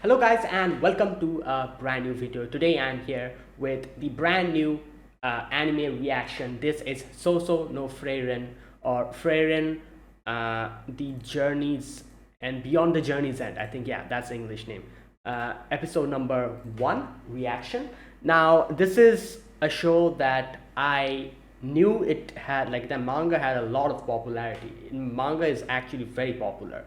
Hello guys and welcome to a brand new video. Today I'm here with the brand new anime reaction. This is Sousou no Frieren or Frieren the Journeys and Beyond the Journey's End. I think yeah, that's the English name. Episode number 1 reaction. Now this is a show that I knew it had, like, the manga had a lot of popularity. Manga is actually very popular,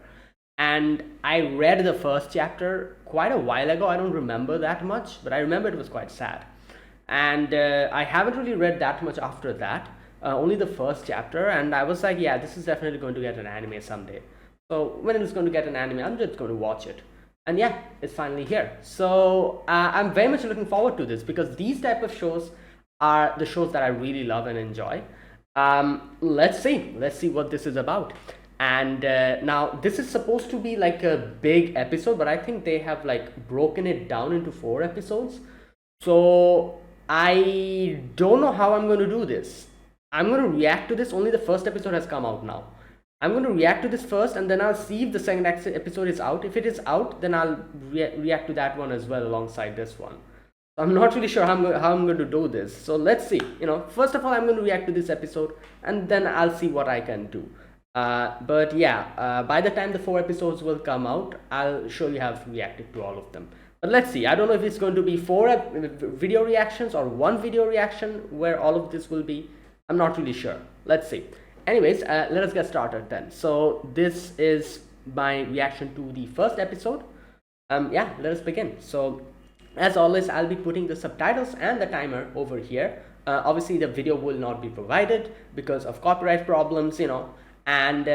and I read the first chapter quite a while ago. I don't remember that much, but I remember it was quite sad. And I haven't really read that much after that, only the first chapter. And I was like, yeah, this is definitely going to get an anime someday. So when it's going to get an anime, I'm just going to watch it. And yeah, it's finally here. So I'm very much looking forward to this because these type of shows are the shows that I really love and enjoy. Let's see what this is about. And now this is supposed to be like a big episode, but I think they have like broken it down into 4 episodes. So I don't know how I'm going to do this. I'm going to react to this. Only the first episode has come out now. I'm going to react to this first, and then I'll see if the second episode is out. If it is out, then I'll react to that one as well alongside this one. I'm not really sure how I'm going to do this. So let's see. First of all, I'm going to react to this episode, and then I'll see what I can do. But yeah, by the time the 4 episodes will come out, I'll show you how I've reacted to all of them. But let's see. I don't know if it's going to be 4 video reactions or 1 video reaction where all of this will be. I'm not really sure. Let's see. Anyways, let us get started then. So this is my reaction to the first episode. Yeah, let us begin. So as always, I'll be putting the subtitles and the timer over here. Obviously, the video will not be provided because of copyright problems, and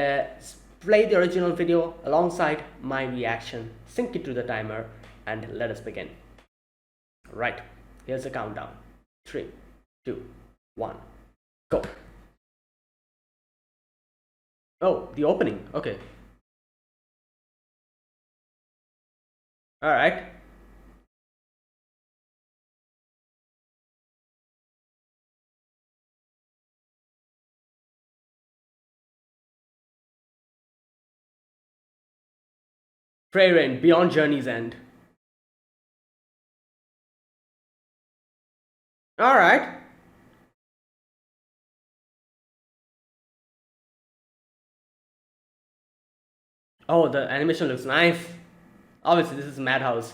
play the original video alongside my reaction, sync it to the timer, and let us begin. Right, here's the countdown. 3, 2, 1, go. Oh, the opening. Okay. All right. Frieren, Beyond Journey's End. All right. Oh, the animation looks nice. Obviously, this is Madhouse.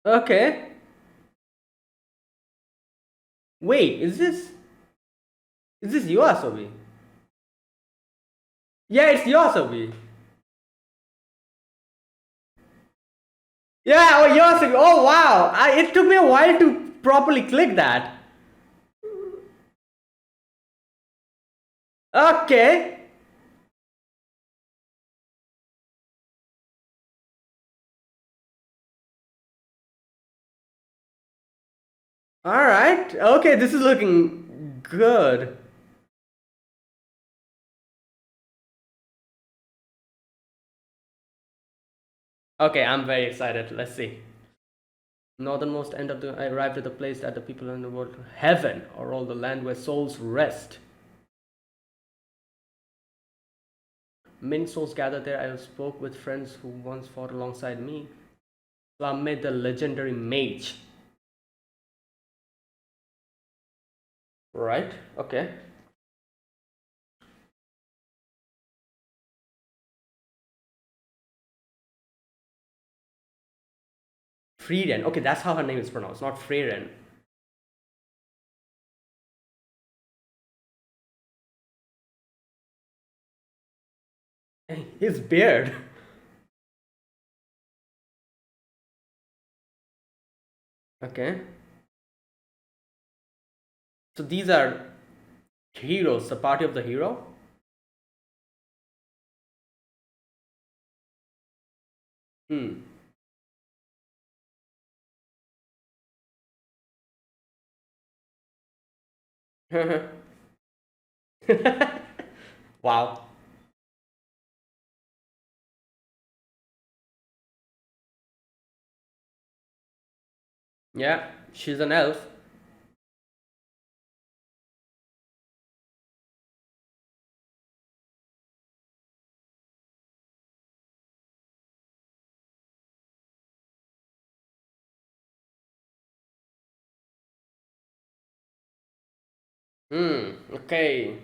Okay. Wait, is this Yoasobi? Yeah, it's Yoasobi. Yeah, oh, Yoasobi. Oh, wow. It took me a while to properly click that. Okay. All right. Okay, this is looking good. Okay, I'm very excited. Let's see. Northernmost end of I arrived at the place that the people in the world, heaven, or all the land where souls rest. Many souls gathered there. I spoke with friends who once fought alongside me. So I met the legendary mage. Right? Okay. Frieren. Okay, that's how her name is pronounced, not Frieren. His beard. Okay. So these are heroes, the party of the hero. Hmm. Wow. Yeah, she's an elf. Okay.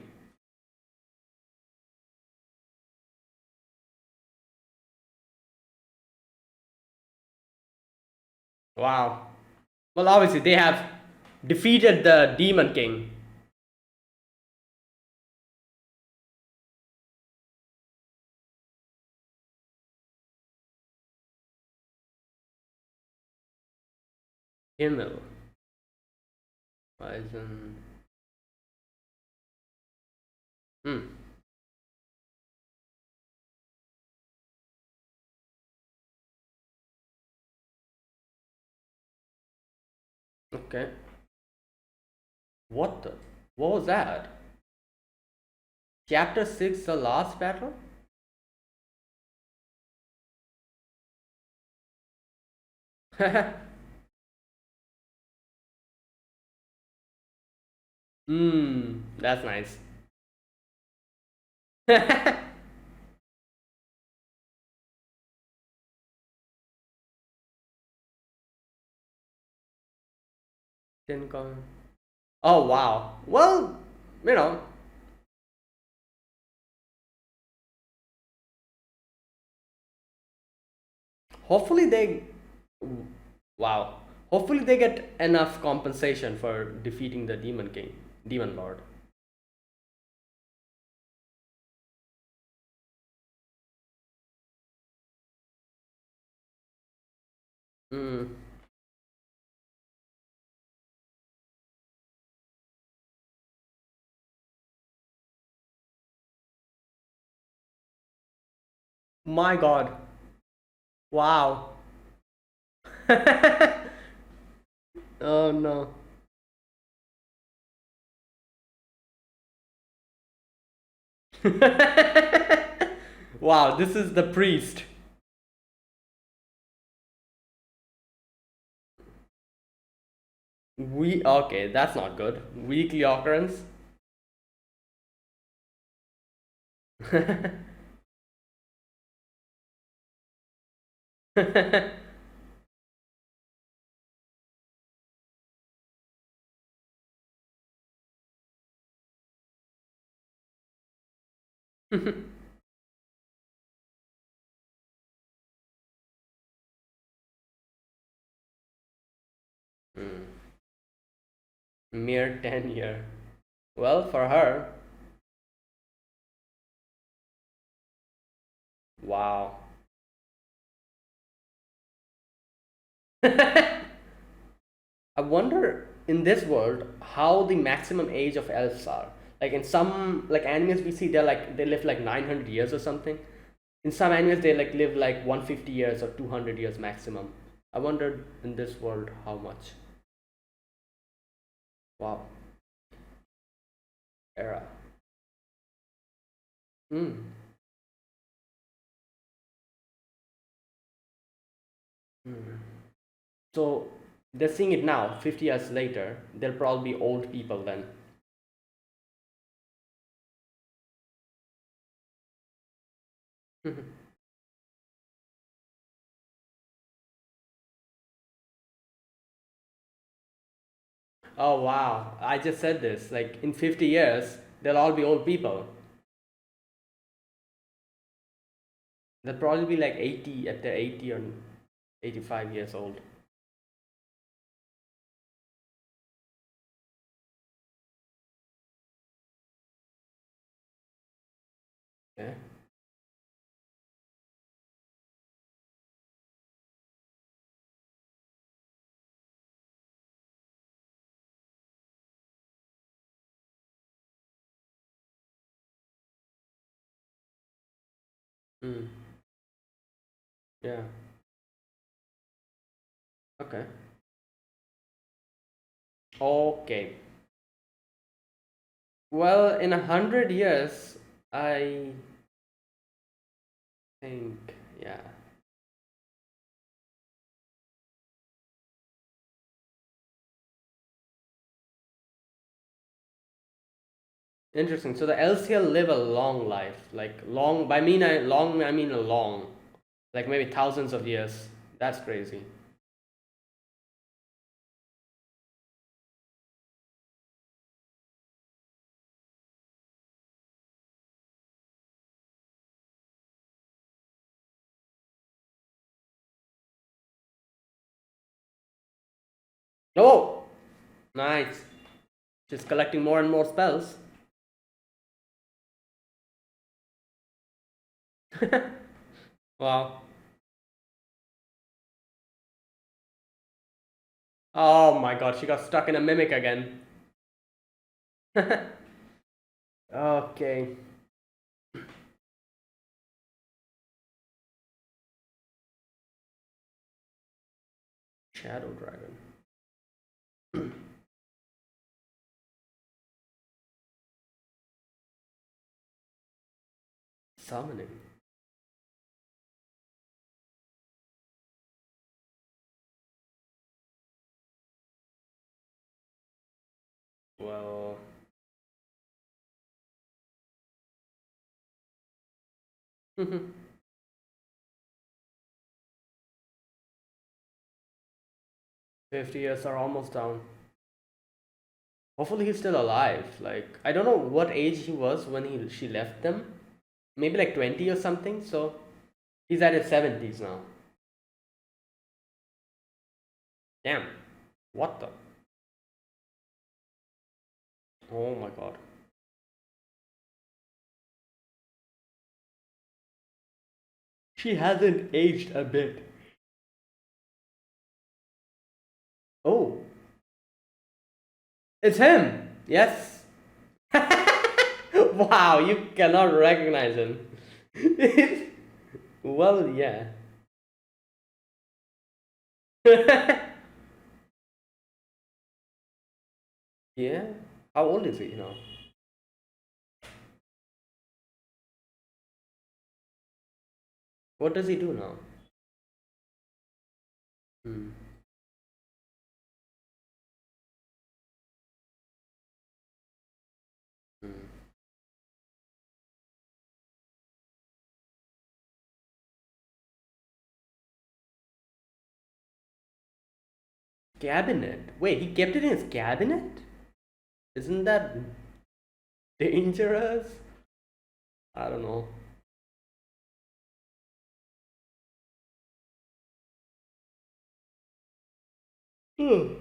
Wow. Well, obviously they have defeated the Demon King. Himmel. Weisen. Hmm. Okay. What the? What was that? Chapter 6, the last battle? That's nice. Didn't come. Oh wow. Well, you know, hopefully they. Wow. Hopefully they get enough compensation for defeating the Demon King, Demon Lord. Hmm. My God. Wow. Oh no. Wow, this is the priest. We okay, that's not good. Weekly occurrence. Mere 10 year. Well, for her, wow. I wonder in this world how the maximum age of elves are. Like in some like animes we see they live like 900 years or something. In some animes they like live like 150 years or 200 years maximum. I wondered in this world how much. Wow. Era. Hmm. Hmm. So they're seeing it now, 50 years later. They'll probably be old people then. Oh wow, I just said this. Like in 50 years, they'll all be old people. They'll probably be like 80 at the 80 or 85 years old. Yeah. Mm. Yeah. Okay. Okay. Well, in 100 years, I think, yeah. Interesting. So the LCL live a long life, like long. By mean I long, I mean a long, like maybe thousands of years. That's crazy. Oh, nice. Just collecting more and more spells. Wow. Oh my god, she got stuck in a mimic again. Okay. Shadow Dragon. Summoning. Well. 50 years are almost down. Hopefully he's still alive. Like, I don't know what age he was when she left them. Maybe like 20 or something. So he's at his 70s now. Damn. What the? Oh my god. She hasn't aged a bit. Oh, it's him. Yes. Wow, you cannot recognize him. Well, yeah. Yeah. How old is he now? What does he do now? Hmm. Hmm. Cabinet. Wait, he kept it in his cabinet? Isn't that dangerous? I don't know. Hmm.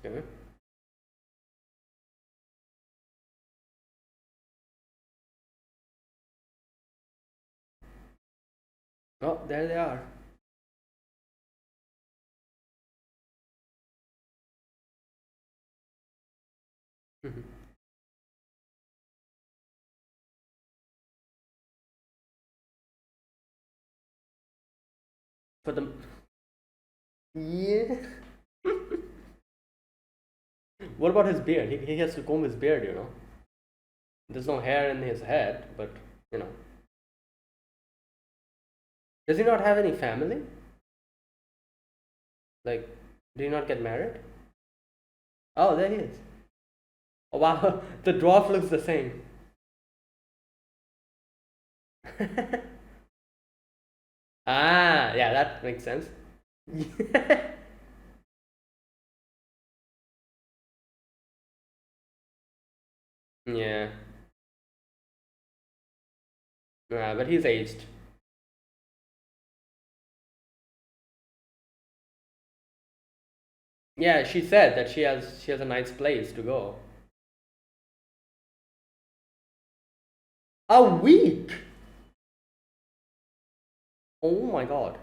Okay. Oh, there they are. For the yeah. What about his beard? He has to comb his beard, you know. There's no hair in his head, but you know. Does he not have any family? Like, did he not get married? Oh, there he is. Oh wow, the dwarf looks the same. Ah, yeah, that makes sense. Yeah, yeah, but he's aged. Yeah, she said that she has a nice place to go. A week. Oh my god.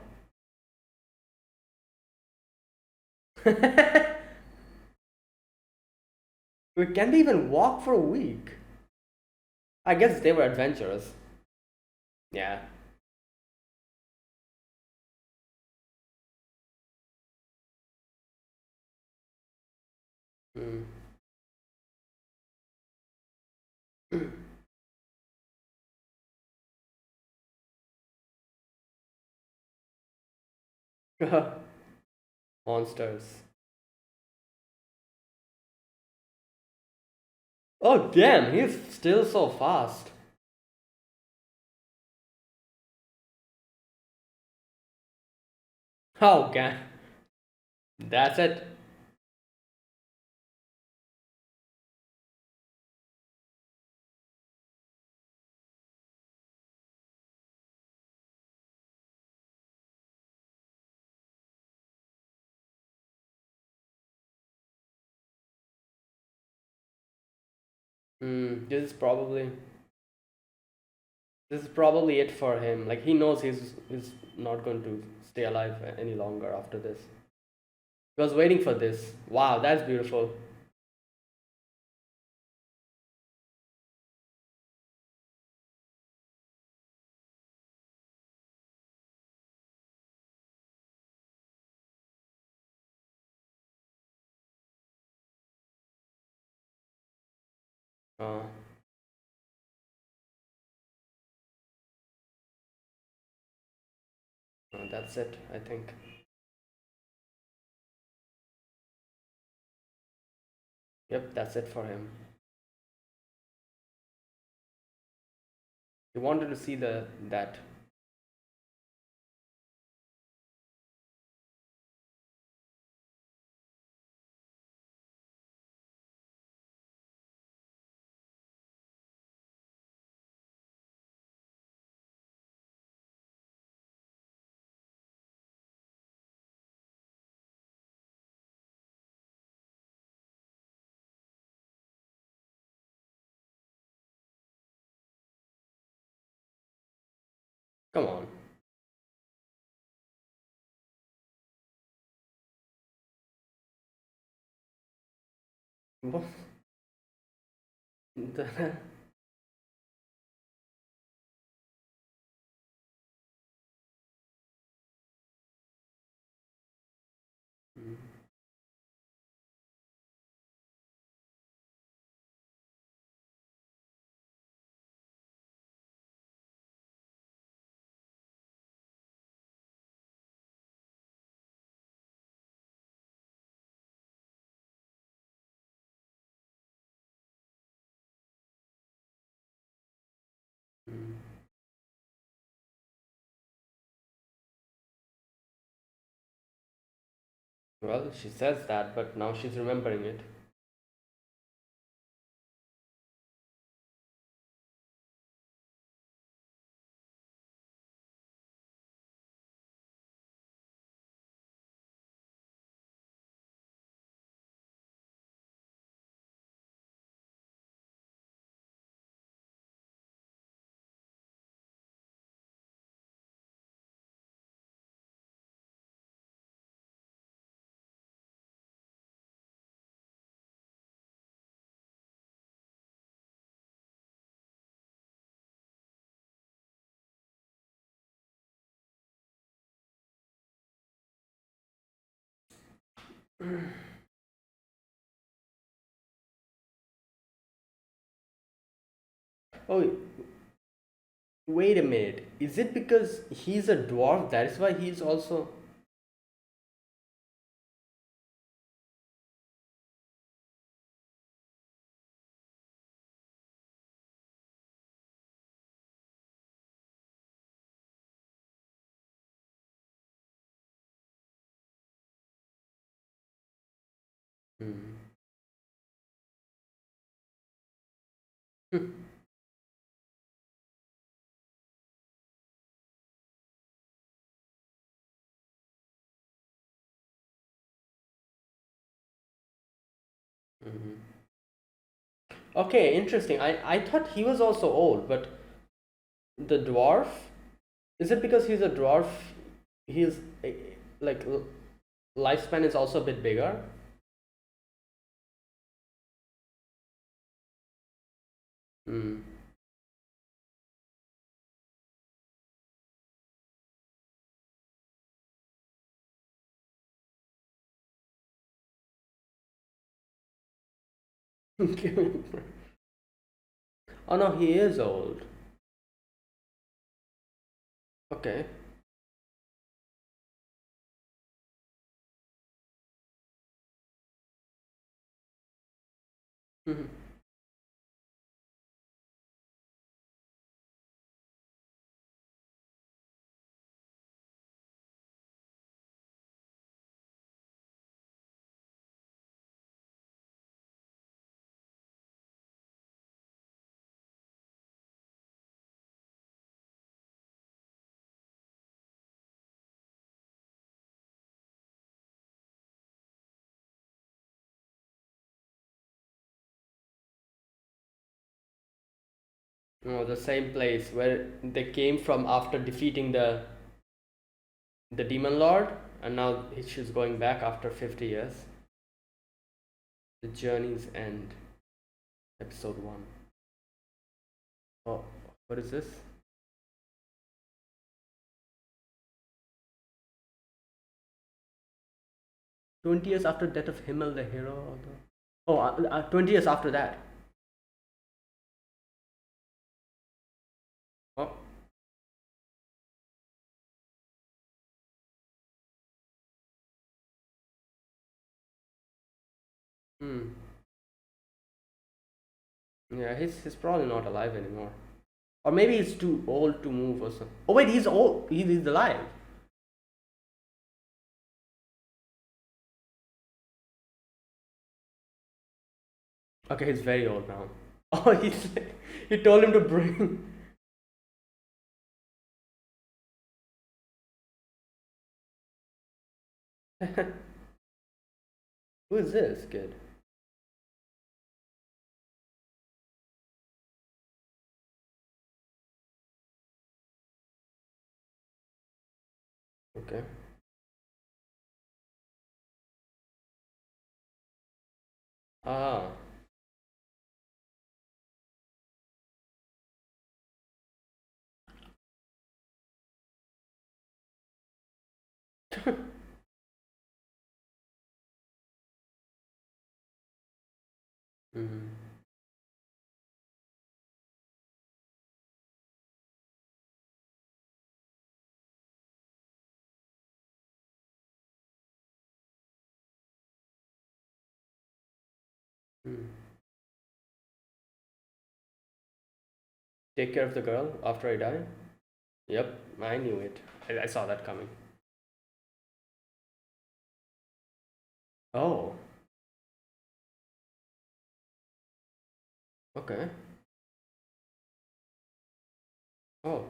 Wait, can they even walk for a week? I guess they were adventurous. Yeah. Mm. Monsters. Oh damn, he's still so fast. Oh, okay. That's it. This is probably it for him. Like he knows he's not going to stay alive any longer after this. He was waiting for this. Wow, that's beautiful. Uh, that's it, I think. Yep, that's it for him. He wanted to see the that. Come on. What? The- Well, she says that, but now she's remembering it. Oh, wait a minute. Is it because he's a dwarf? That is why he's also. Hmm. Okay, interesting. I thought he was also old, but the dwarf. Is it because he's a dwarf? He's like lifespan is also a bit bigger. Hmm. Oh no, he is old. Okay. Mhm. Oh, the same place where they came from after defeating the demon lord, and now she's going back after 50 years. The journey's end, episode 1. Oh, what is this? 20 years after death of Himmel the hero. Oh, 20 years after that. Oh. Hmm. Yeah, he's probably not alive anymore. Or maybe he's too old to move or something. Oh wait, he's old. He's alive. Okay, he's very old now. Oh, he told him to bring. Who is this kid? Okay. Ah. Mm. Mm. Take care of the girl after I die. Yep, I knew it. I saw that coming. Oh. Okay. Oh.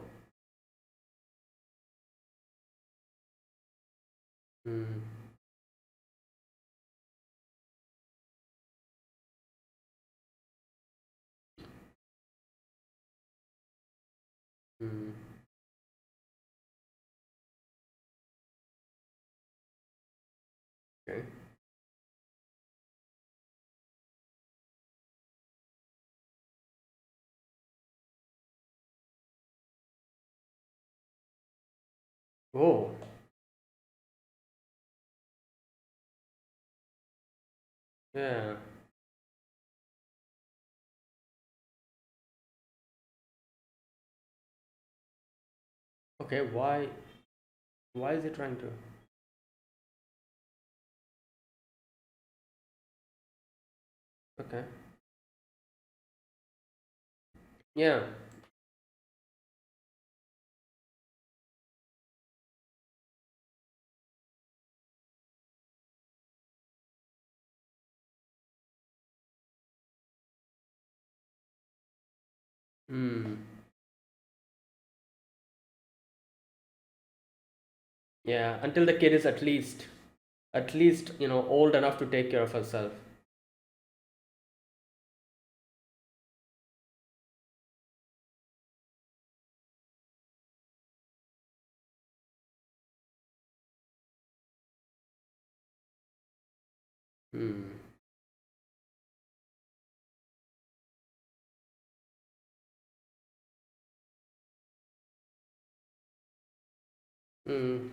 Mm. Mm. Okay. Oh. Yeah. Okay. Why? Why is he trying to? Okay. Yeah. Hmm. Yeah. Until the kid is at least old enough to take care of herself. Hmm. Hmm.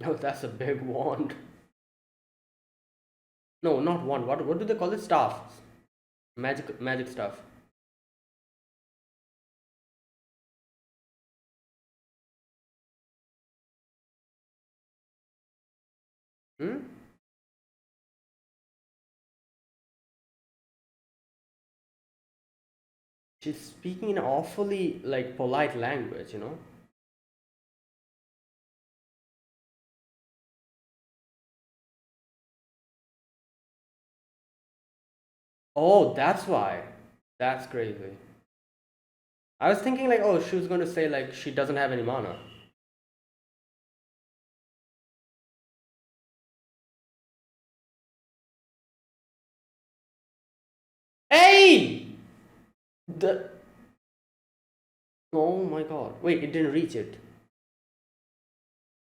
Oh, that's a big wand. No, not wand. What do they call it? Staff. Magic stuff. Hmm. She's speaking in awfully like polite language. Oh, that's why. That's crazy. I was thinking like, oh, she was going to say like she doesn't have any mana. Really? The Oh my god. Wait, it didn't reach it.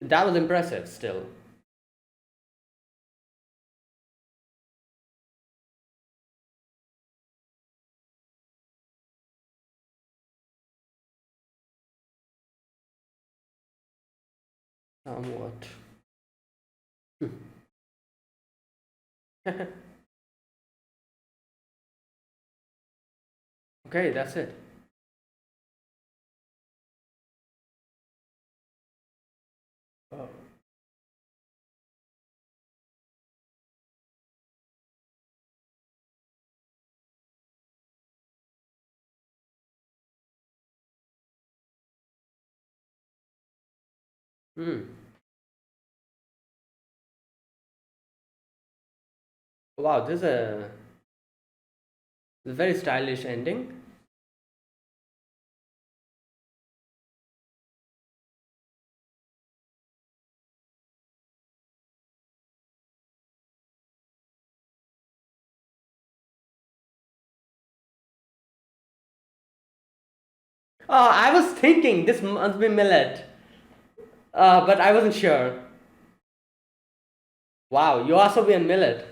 That was impressive still. Somewhat. Okay, that's it. Oh. Hmm. Wow, this is a very stylish ending. Oh, I was thinking this must be millet, but I wasn't sure. Wow, you also be in millet.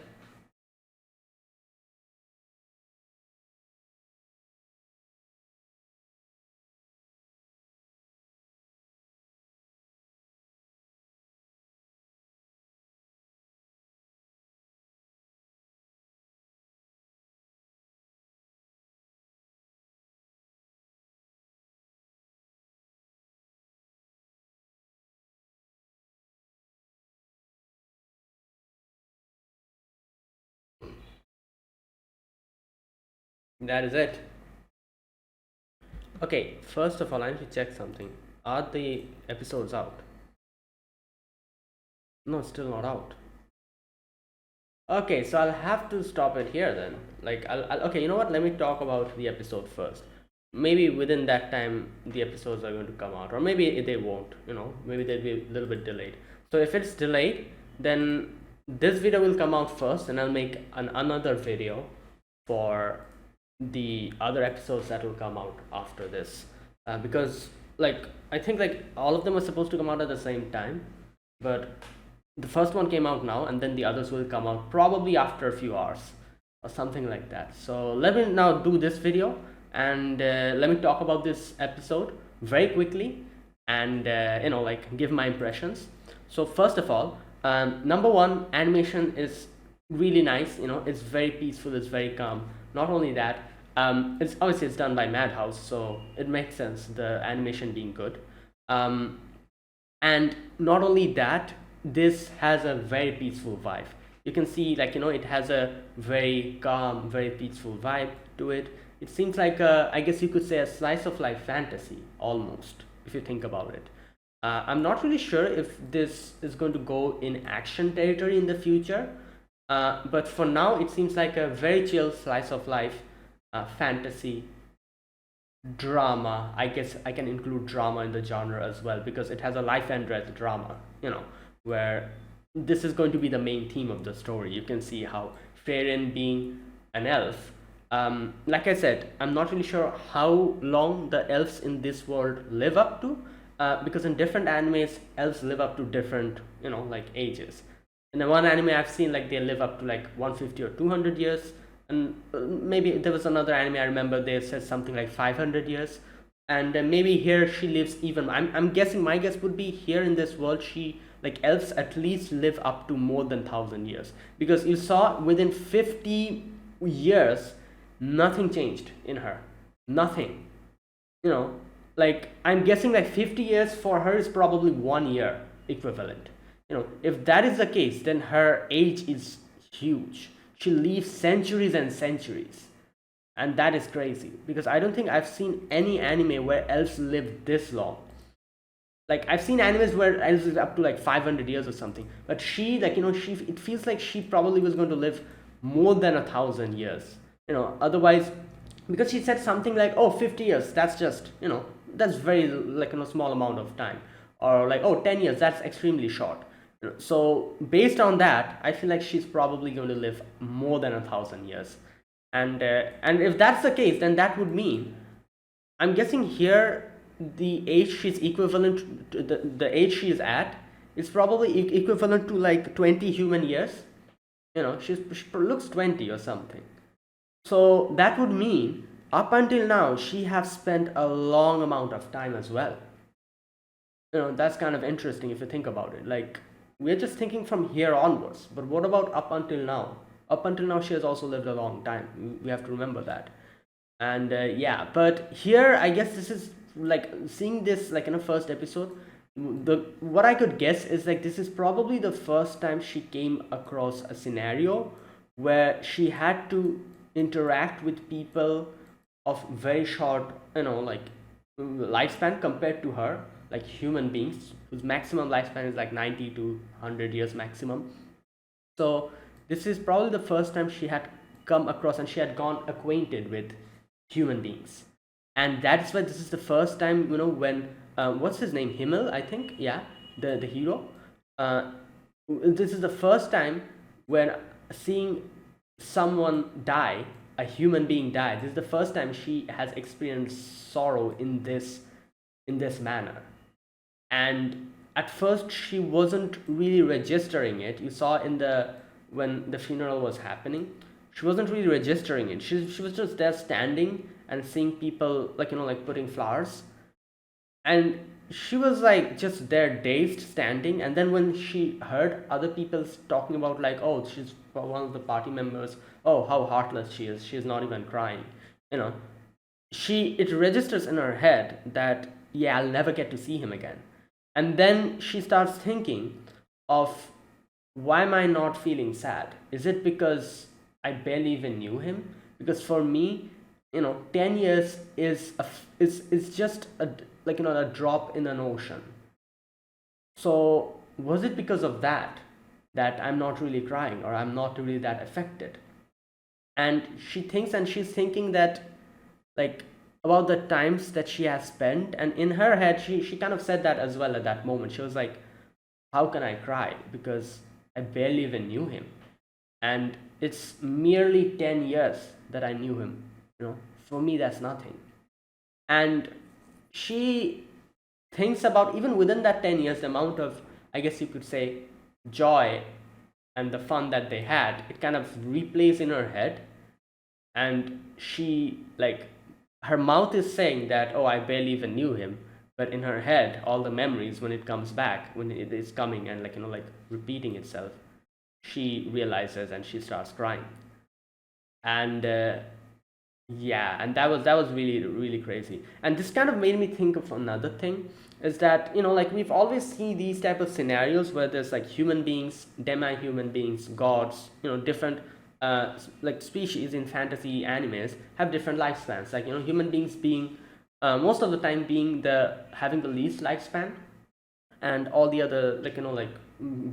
That is it. Okay, first of all, I need to check something. Are the episodes out? No, still not out. Okay, so I'll have to stop it here then. Like, okay, you know what? Let me talk about the episode first. Maybe within that time, the episodes are going to come out, or maybe they won't. Maybe they'll be a little bit delayed. So if it's delayed, then this video will come out first, and I'll make another video for the other episodes that will come out after this. Because, like, I think like all of them are supposed to come out at the same time, but the first one came out now, and then the others will come out probably after a few hours or something like that. So let me now do this video, and let me talk about this episode very quickly, and like give my impressions. So first of all, number one, animation is really nice. It's very peaceful, it's very calm. Not only that, it's obviously it's done by Madhouse, so it makes sense, the animation being good. um, and not only that, this has a very peaceful vibe. You can see, like, it has a very calm, very peaceful vibe to it. It seems like I guess you could say a slice of life fantasy almost, if you think about it. I'm not really sure if this is going to go in action territory in the future, but for now it seems like a very chill slice of life fantasy drama. I guess I can include drama in the genre as well, because it has a life and death drama, where this is going to be the main theme of the story. You can see how Frieren, being an elf, like I said, I'm not really sure how long the elves in this world live up to, because in different animes elves live up to different, like, ages. In the one anime I've seen, like, they live up to like 150 or 200 years, and maybe there was another anime I remember they said something like 500 years. And maybe here she lives even, I'm guessing, my guess would be here in this world, she, like, elves at least live up to more than 1,000 years, because you saw within 50 years nothing changed in her. Nothing. you know like, I'm guessing like 50 years for her is probably 1 year equivalent. If that is the case, then her age is huge. She lives centuries and centuries, and that is crazy, because I don't think I've seen any anime where elves live this long. Like, I've seen animes where elves live up to like 500 years or something, but she, like, she, it feels like she probably was going to live more than 1,000 years. Otherwise, because she said something like, oh, 50 years, that's just, that's very, like, small amount of time, or like, oh, 10 years, that's extremely short. So based on that, I feel like she's probably going to live more than 1,000 years. And if that's the case, then that would mean, I'm guessing here, the age she's equivalent to, the age she is at is probably equivalent to like 20 human years. She looks 20 or something. So that would mean up until now she has spent a long amount of time as well. That's kind of interesting if you think about it. Like, we're just thinking from here onwards, but what about up until now? Up until now, she has also lived a long time. We have to remember that. And yeah, but here I guess this is like seeing this like in a first episode. The What I could guess is like this is probably the first time she came across a scenario where she had to interact with people of very short, like lifespan compared to her, like human beings whose maximum lifespan is like 90 to 100 years maximum. So this is probably the first time she had come across and she had gone acquainted with human beings. And that's why this is the first time, when what's his name, Himmel, I think, yeah, the hero, uh, this is the first time when seeing someone die, a human being die. This is the first time she has experienced sorrow in this manner. And at first she wasn't really registering it. You saw in the when the funeral was happening, she wasn't really registering it. She was just there standing and seeing people, like, like putting flowers, and she was like just there dazed standing. And then when she heard other people talking about, like, oh, she's one of the party members, oh, how heartless she's not even crying, you know it registers in her head that, yeah, I'll never get to see him again. And then she starts thinking of, why am I not feeling sad? Is it because I barely even knew him? Because for me, 10 years is just a, like, a drop in an ocean. So was it because of that I'm not really crying, or I'm not really that affected? And she's thinking that, like, about the times that she has spent. And in her head, she kind of said that as well. At that moment, she was like, how can I cry, because I barely even knew him, and it's merely 10 years that I knew him. For me, that's nothing. And she thinks about, even within that 10 years, the amount of, I guess you could say, joy and the fun that they had. It kind of replays in her head, and she, like, her mouth is saying that, oh, I barely even knew him, but in her head, all the memories, when it comes back, when it is coming and, like, like repeating itself, she realizes and she starts crying. And yeah, and that was really really crazy. And this kind of made me think of another thing, is that, like, we've always seen these type of scenarios where there's like human beings, demi-human beings, gods, different like species in fantasy animes have different lifespans. Like, human beings being most of the time being the having the least lifespan, and all the other, like,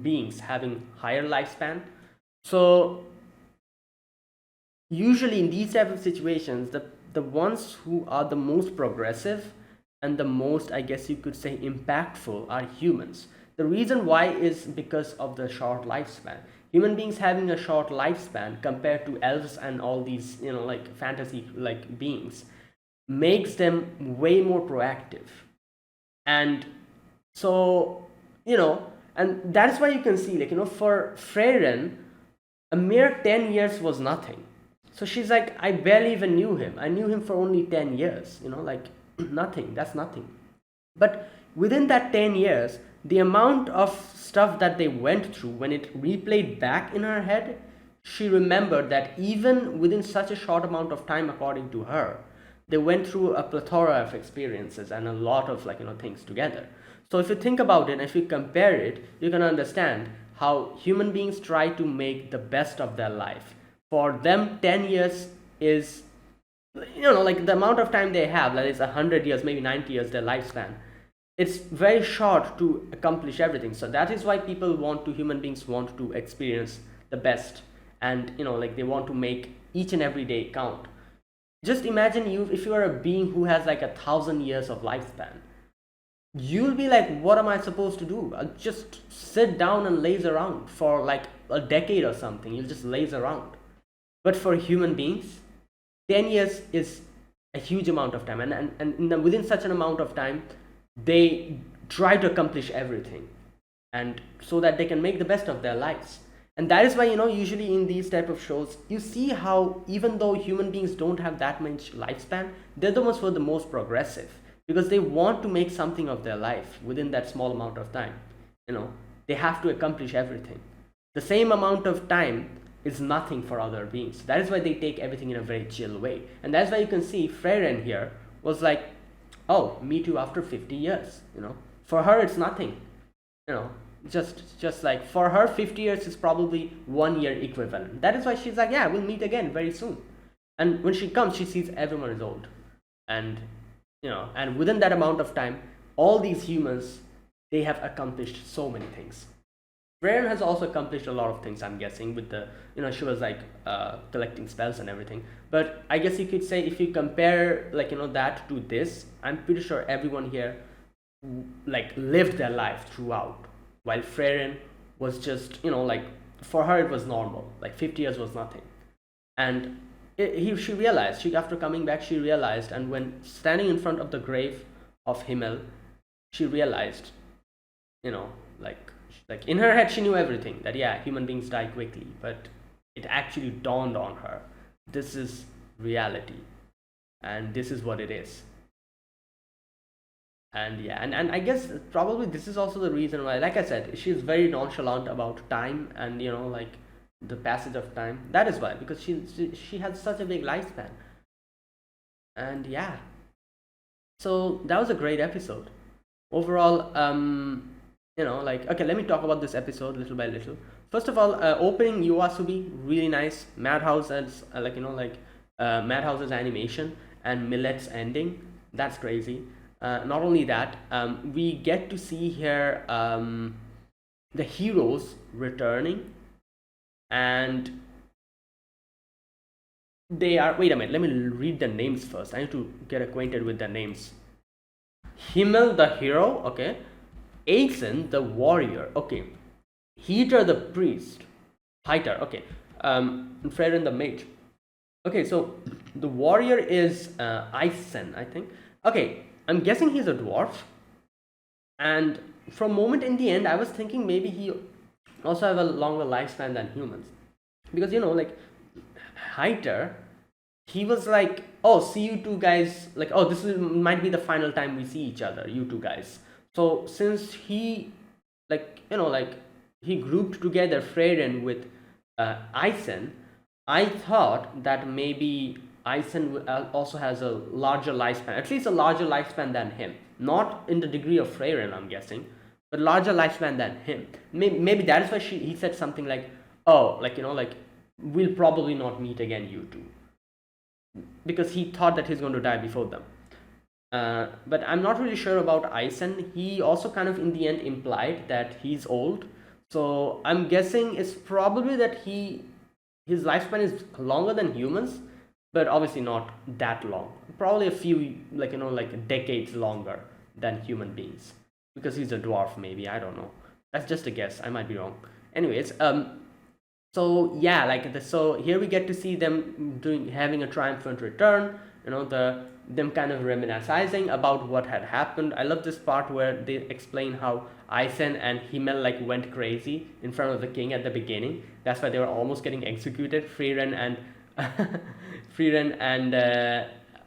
beings having higher lifespan. So usually in these type of situations, the ones who are the most progressive and the most, I guess you could say, impactful are humans. The reason why is because of the short lifespan. Human beings having a short lifespan compared to elves and all these, like fantasy like beings, makes them way more proactive. And so, and that's why you can see, like, for Frieren, a mere 10 years was nothing. So she's like, I barely even knew him. I knew him for only 10 years, like, nothing. That's nothing. But within that 10 years, the amount of stuff that they went through, when it replayed back in her head, she remembered that even within such a short amount of time, according to her, they went through a plethora of experiences and a lot of, like, things together. So if you think about it, if you compare it, you can understand how human beings try to make the best of their life. For them, 10 years is, like, the amount of time they have, that is 100 years, maybe 90 years, their lifespan. It's very short to accomplish everything. So that is why human beings want to experience the best. And, like, they want to make each and every day count. Just imagine, if you are a being who has like 1,000 years of lifespan, you'll be like, what am I supposed to do? I'll just sit down and laze around for like a decade or something. You'll just laze around. But for human beings, 10 years is a huge amount of time, and within such an amount of time they try to accomplish everything, and so that they can make the best of their lives. And that is why, usually in these type of shows, you see how even though human beings don't have that much lifespan, they're the ones who are the most progressive, because they want to make something of their life within that small amount of time. They have to accomplish everything. The same amount of time is nothing for other beings. That is why they take everything in a very chill way. And that's why you can see Frieren here was like, oh, me too after 50 years. For her it's nothing. Just like for her 50 years is probably 1 year equivalent. That is why she's like, yeah, we'll meet again very soon. And when she comes, she sees everyone is old. And and within that amount of time, all these humans, they have accomplished so many things. Frieren has also accomplished a lot of things, I'm guessing, with the, she was like collecting spells and everything. But I guess you could say, if you compare like, that to this, I'm pretty sure everyone here like lived their life throughout, while Frieren was just, like, for her it was normal, like 50 years was nothing. And she realized, after coming back, she realized, and when standing in front of the grave of Himmel, she realized, like in her head she knew everything, that yeah, human beings die quickly, but it actually dawned on her, this is reality, and this is what it is. And yeah, and I guess probably this is also the reason why, like I said, she's very nonchalant about time, and like the passage of time. That is why, because she has such a big lifespan. And yeah, so that was a great episode overall. Like, okay, let me talk about this episode little by little. First of all, opening Yuasubi, really nice. Madhouse's Madhouse's animation, and Millet's ending, that's crazy. Not only that, we get to see here the heroes returning, and they are, wait a minute, let me read the names first. I need to get acquainted with the names. Himmel the hero, okay. Aizen the warrior, okay. Heater the priest, Heiter, okay. Frieren the mage. Okay, so the warrior is Aizen, I think. Okay, I'm guessing he's a dwarf. And from moment in the end, I was thinking maybe he also have a longer lifespan than humans, because like Heiter, he was like, oh, see you two guys, like, oh, might be the final time we see each other, you two guys. So since he, like, like he grouped together Frieren with Aizen, I thought that maybe Aizen also has a larger lifespan, at least a larger lifespan than him. Not in the degree of Frieren, I'm guessing, but larger lifespan than him. Maybe that is why he said something like, oh, like, like, we'll probably not meet again, you two. Because he thought that he's going to die before them. But I'm not really sure about Aizen. He also kind of in the end implied that he's old. So I'm guessing it's probably that his lifespan is longer than humans, but obviously not that long. Probably a few, like, like decades longer than human beings. Because he's a dwarf, maybe, I don't know. That's just a guess, I might be wrong. Anyways, so yeah, like so here we get to see them having a triumphant return, them kind of reminiscing about what had happened. I love this part where they explain how Aizen and Himmel like went crazy in front of the king at the beginning. That's why they were almost getting executed. Frieren and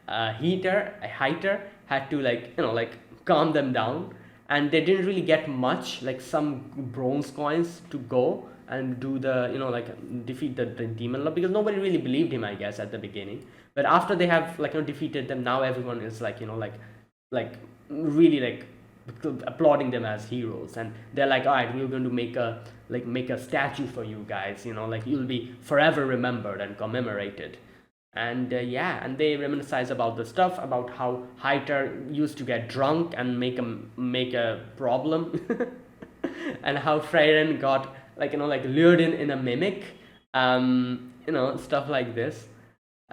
Heiter had to like calm them down, and they didn't really get much, like some bronze coins to go and do the defeat the demon lord, because nobody really believed him, I guess, at the beginning. But after they have defeated them, now everyone is like really like applauding them as heroes, and they're like, all right, we're going to make a statue for you guys, like you'll be forever remembered and commemorated. And yeah, and they reminisce about the stuff about how Heiter used to get drunk and make a problem and how Frieren got lured in a mimic, stuff like this.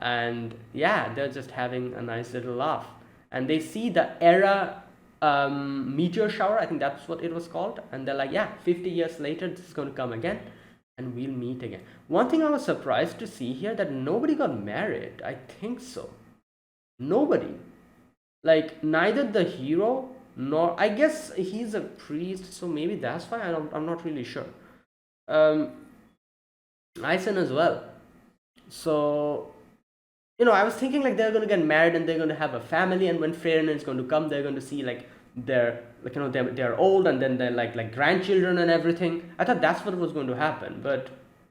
And yeah, they're just having a nice little laugh, and they see the era meteor shower, I think that's what it was called, and they're like, yeah, 50 years later this is going to come again. and we'll meet again. One thing I was surprised to see here, that nobody got married. I think so. Nobody. Like neither the hero nor, I guess he's a priest, so maybe that's why. I'm not really sure. Um, Ison as well. So I was thinking like they're gonna get married and they're gonna have a family, and when Frieren is going to come, they're going to see like they're like they're old, and then they're like grandchildren and everything. I thought that's what was going to happen, but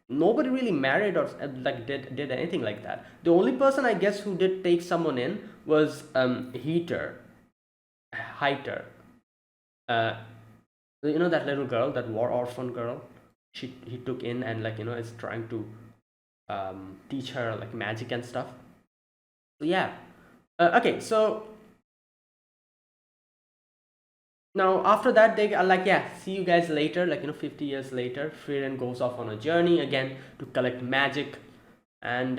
nobody really married or like did anything like that. The only person I guess who did take someone in was Heiter. Uh, that little girl, that war orphan girl. He took in, and like is trying to teach her like magic and stuff. So yeah. Okay, so now after that they are like, yeah, see you guys later. Like 50 years later, Frieren goes off on a journey again to collect magic, and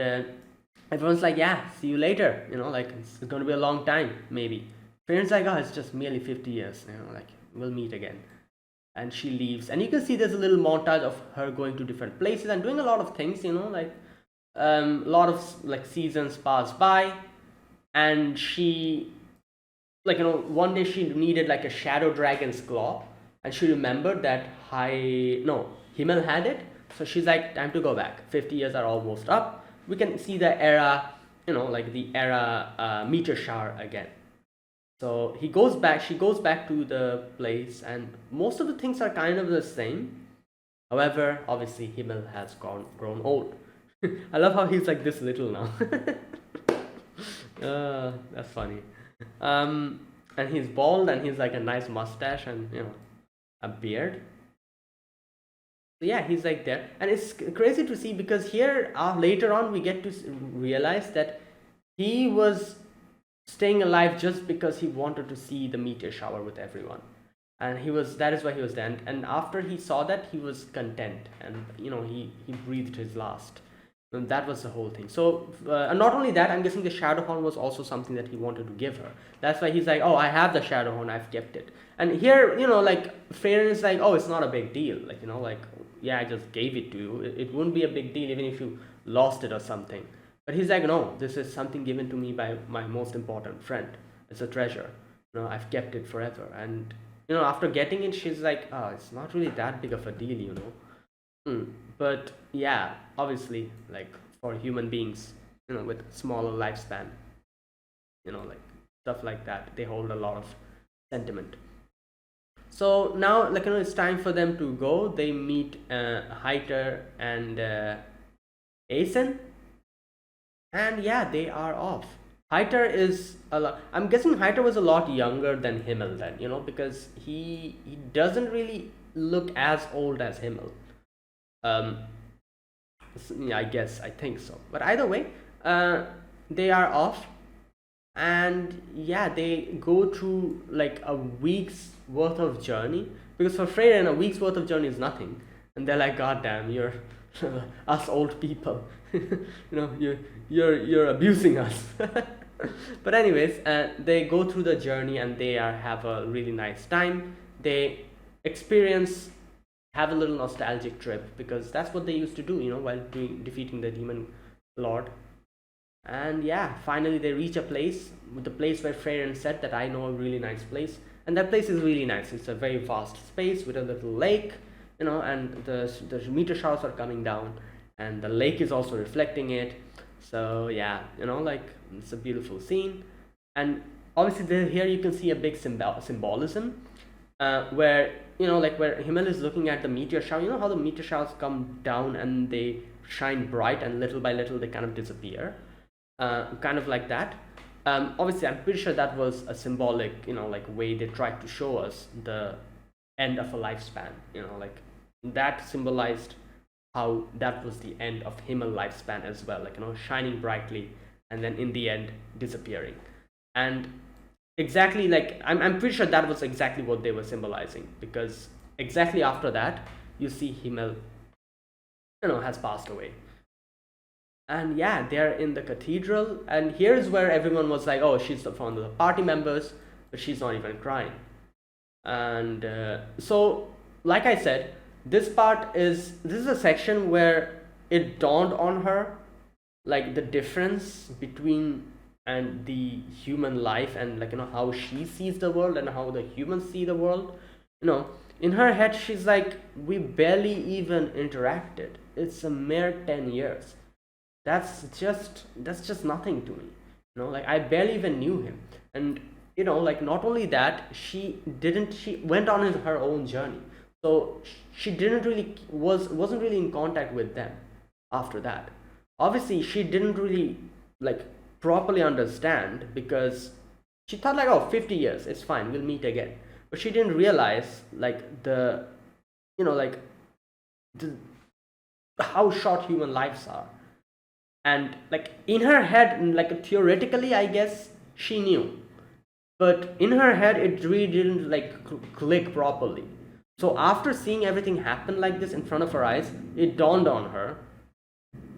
everyone's like, yeah, see you later. Like it's going to be a long time, maybe. Frieren's like, oh, it's just merely 50 years. Like we'll meet again. And she leaves, and you can see there's a little montage of her going to different places and doing a lot of things. Like a lot of like seasons pass by, and she like one day she needed like a shadow dragon's claw, and she remembered that Himmel had it. So she's like, time to go back. 50 years are almost up. We can see the era, like the era meteor shower again. So she goes back to the place, and most of the things are kind of the same. However, obviously Himmel has grown old. I love how he's like this little now. That's funny. And he's bald, and he's like a nice mustache, and a beard. So yeah, he's like there, and it's crazy to see, because here later on we get to realize that he was staying alive just because he wanted to see the meteor shower with everyone, and that is why he was there. And after he saw that, he was content, and he breathed his last. And that was the whole thing. So and not only that, I'm guessing the shadow horn was also something that he wanted to give her. That's why he's like, oh, I have the shadow horn, I've kept it. And here like Frieren is like, oh, it's not a big deal, like like, yeah, I just gave it to you. It wouldn't be a big deal even if you lost it or something. But he's like, no, this is something given to me by my most important friend. It's a treasure. I've kept it forever. And after getting it, she's like, oh, it's not really that big of a deal. But yeah, obviously, like for human beings, with smaller lifespan, like stuff like that, they hold a lot of sentiment. So now, like it's time for them to go. They meet Heiter and Asen, and yeah, they are off. Heiter is a lot. I'm guessing Heiter was a lot younger than Himmel then, because he doesn't really look as old as Himmel. Um, yeah, I think so. But either way, they are off, and yeah, they go through like a week's worth of journey, because for Freyr, a week's worth of journey is nothing, and they're like, God damn, you're us old people, you're abusing us. But anyways, they go through the journey, and they have a really nice time. They experience have a little nostalgic trip, because that's what they used to do, while defeating the demon lord. And yeah, finally they reach a place, the place where Frieren said that I know a really nice place, and that place is really nice. It's a very vast space with a little lake, and the meteor showers are coming down, and the lake is also reflecting it. So yeah, like it's a beautiful scene. And obviously here you can see a big symbolism, where like where Himmel is looking at the meteor shower. How the meteor showers come down and they shine bright, and little by little they kind of disappear, kind of like that. Obviously I'm pretty sure that was a symbolic like way they tried to show us the end of a lifespan. Like that symbolized how that was the end of Himmel lifespan as well, like shining brightly and then in the end disappearing. And exactly, like I'm pretty sure that was exactly what they were symbolizing, because exactly after that you see Himmel has passed away. And yeah, they're in the cathedral, and here's where everyone was like, oh, she's one of the party members, but she's not even crying. And so like I said, This is a section where it dawned on her, like the difference between and the human life, and like how she sees the world and how the humans see the world. you know in her head she's like, we barely even interacted. It's a mere 10 years. That's just nothing to me. Like, I barely even knew him. And like, not only that, she went on in her own journey. So she didn't really wasn't really in contact with them after that. Obviously she didn't really, like, properly understand, because she thought like, oh, 50 years, it's fine, we'll meet again. But she didn't realize, like, like, the, how short human lives are. And like, in her head, like, theoretically, I guess she knew, but in her head it really didn't, like, click properly. So after seeing everything happen like this in front of her eyes, it dawned on her,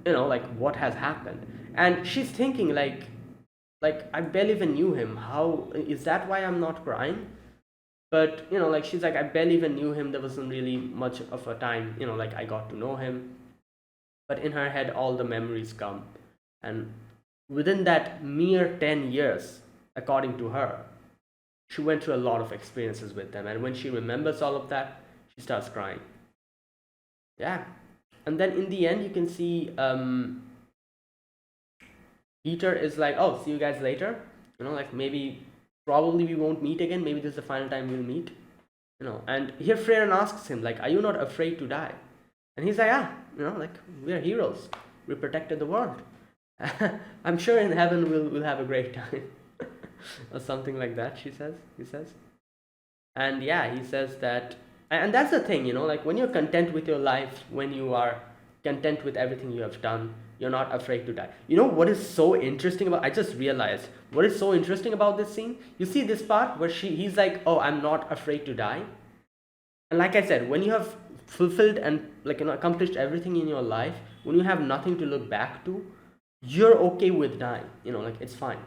like, what has happened. And she's thinking, like, I barely even knew him. How is that? Why I'm not crying? But like, she's like, I barely even knew him. There wasn't really much of a time, like, I got to know him. But in her head, all the memories come. And within that mere 10 years, according to her, she went through a lot of experiences with them. And when she remembers all of that, she starts crying. Yeah. And then in the end, you can see Peter is like, oh, see you guys later. Like, maybe, probably we won't meet again. Maybe this is the final time we'll meet. And here Frieren asks him, like, are you not afraid to die? And he's like, like, we're heroes. We protected the world. I'm sure in heaven we'll have a great time. Or something like that, he says. And yeah, he says that, and that's the thing, like, when you're content with your life, when you are content with everything you have done, you're not afraid to die. What is so interesting about, I just realized, what is so interesting about this scene? You see this part where he's like, oh, I'm not afraid to die. And like I said, when you have fulfilled and, like, accomplished everything in your life, when you have nothing to look back to, you're okay with dying. Like, it's fine.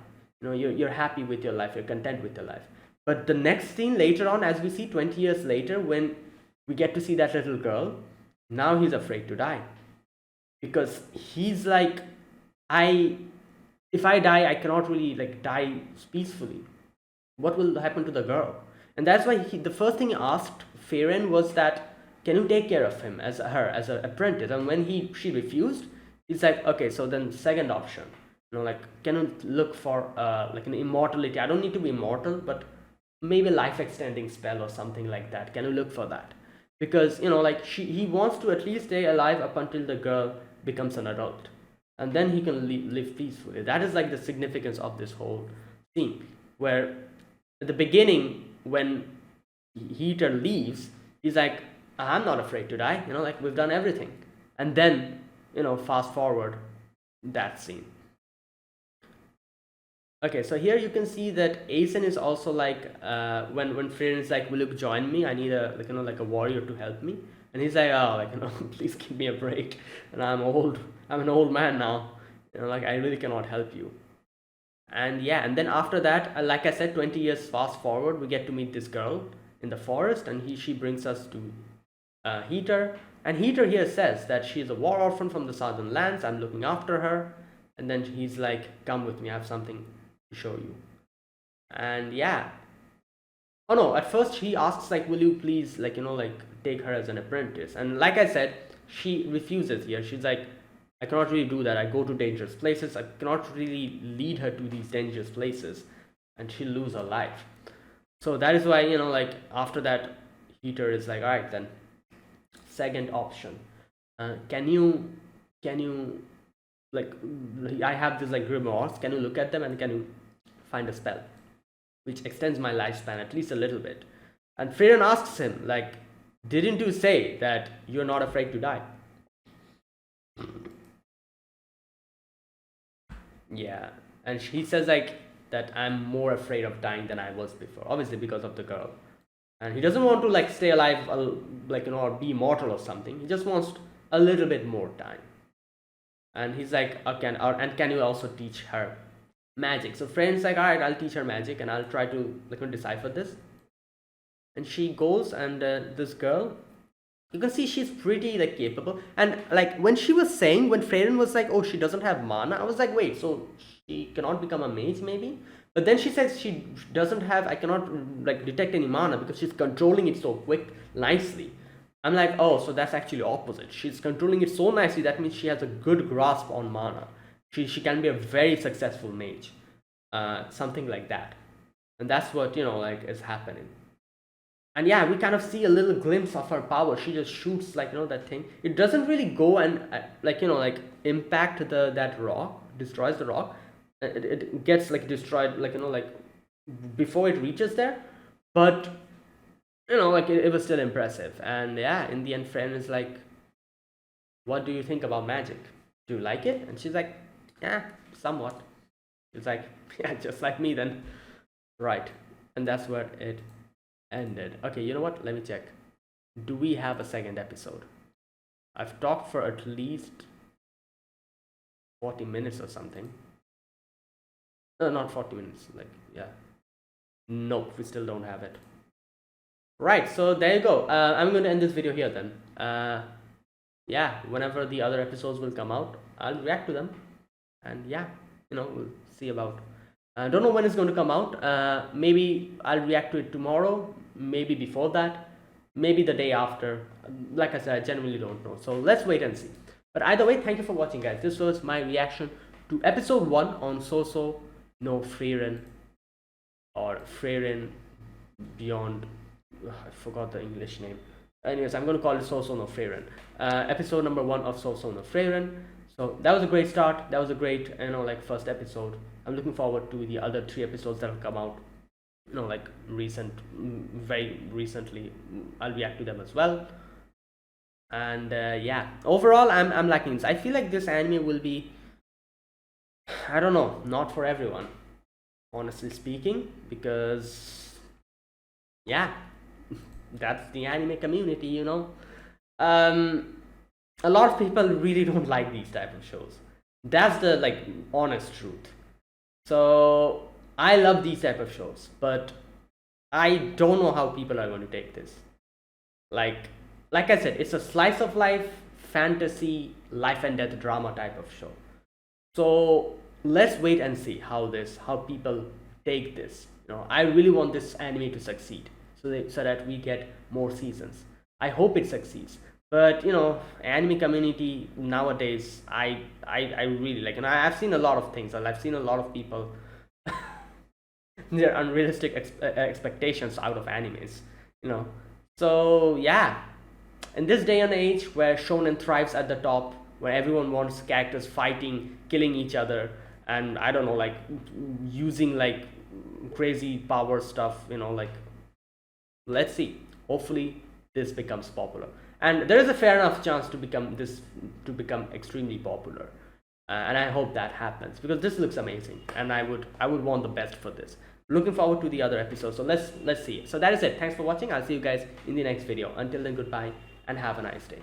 You're happy with your life, you're content with your life. But the next scene later on, as we see 20 years later, when we get to see that little girl, now he's afraid to die, because he's like, if I die, I cannot really, like, die peacefully. What will happen to the girl? And that's why the first thing he asked Frieren was that, can you take care of him as an apprentice? And when she refused, he's like, okay, so then second option, like, can you look for like, an immortality? I don't need to be immortal, but maybe life extending spell or something like that. Can you look for that? Because like, he wants to at least stay alive up until the girl becomes an adult, and then he can live peacefully. That is, like, the significance of this whole scene, where at the beginning, when Heater leaves, he's like, I'm not afraid to die, like, we've done everything. And then fast forward that scene. Okay, so here you can see that Asen is also like, when Frieren is like, will you join me? I need a, like, like, a warrior to help me. And he's like, oh, like, please give me a break. And I'm an old man now. Like, I really cannot help you. And yeah, and then after that, like I said, 20 years fast forward, we get to meet this girl in the forest, and she brings us to Heater. And Heater here says that she's a war orphan from the southern lands. I'm looking after her. And then he's like, come with me, I have something to show you. And yeah, oh no, at first he asks, like, will you please, like, like, take her as an apprentice? And like I said, she refuses here. She's like, I cannot really do that. I go to dangerous places. I cannot really lead her to these dangerous places, and she'll lose her life. So that is why, like, after that, Heater is like, all right, then, second option, can you like, I have this, like, grimoires, can you look at them and can you find a spell which extends my lifespan at least a little bit? And Frieren asks him, like, didn't you say that you're not afraid to die? Yeah, and he says, like, that I'm more afraid of dying than I was before, obviously because of the girl. And he doesn't want to, like, stay alive, like, or be immortal or something. He just wants a little bit more time. And he's like, okay, and can you also teach her magic? So Frieren's like, all right, I'll teach her magic, and I'll try to, like, decipher this. And she goes, and this girl, you can see she's pretty like capable. And like when she was saying, when Frieren was like, oh, she doesn't have mana, I was like, wait, so she cannot become a mage maybe? But then she says she doesn't have, I cannot like detect any mana because she's controlling it so nicely. I'm like, oh, so that's actually opposite. She's controlling it so nicely, that means she has a good grasp on mana. She can be a very successful mage. Something like that. And that's what, like is happening. And yeah, we kind of see a little glimpse of her power. She just shoots like, that thing. It doesn't really go and like, like impact that rock, destroys the rock. It gets like destroyed, like, like before it reaches there. But like it was still impressive. And yeah, in the end, Frieren is like, what do you think about magic? Do you like it? And she's like, yeah, somewhat. It's like, yeah, just like me then. Right. And that's where it ended. Okay, you know what? Let me check. Do we have a second episode? I've talked for at least 40 minutes or something. No, not 40 minutes. Like, yeah. Nope, we still don't have it. Right, so there you go. I'm going to end this video here then. Yeah, whenever the other episodes will come out, I'll react to them. And yeah, we'll see about. I don't know when it's going to come out. Maybe I'll react to it tomorrow. Maybe before that. Maybe the day after. Like I said, I genuinely don't know. So let's wait and see. But either way, thank you for watching, guys. This was my reaction to episode 1 on Sousou no Frieren, or Frieren Beyond. I forgot the English name. Anyways, I'm going to call it Sousou no Frieren. Episode number 1 of Sousou no Frieren. So that was a great start. That was a great, like first episode. I'm looking forward to the other 3 episodes that will come out. Like very recently. I'll react to them as well. And yeah, overall, I'm liking this. I feel like this anime will be, I don't know, not for everyone, honestly speaking, because yeah, that's the anime community, a lot of people really don't like these type of shows. That's the like honest truth. So I love these type of shows, but I don't know how people are going to take this. Like I said, it's a slice of life fantasy life and death drama type of show. So let's wait and see how people take this. I really want this anime to succeed, so that we get more seasons. I hope it succeeds. But anime community nowadays, I really like, and I've seen a lot of things, and I've seen a lot of people their unrealistic expectations out of animes. So yeah, in this day and age where shonen thrives at the top, where everyone wants characters fighting, killing each other, and I don't know, like using like crazy power stuff, like, let's see. Hopefully this becomes popular, and there is a fair enough chance to become extremely popular, and I hope that happens, because this looks amazing, and I would want the best for this. Looking forward to the other episodes. So let's see. So that is it. Thanks for watching. I'll see you guys in the next video. Until then, goodbye and have a nice day.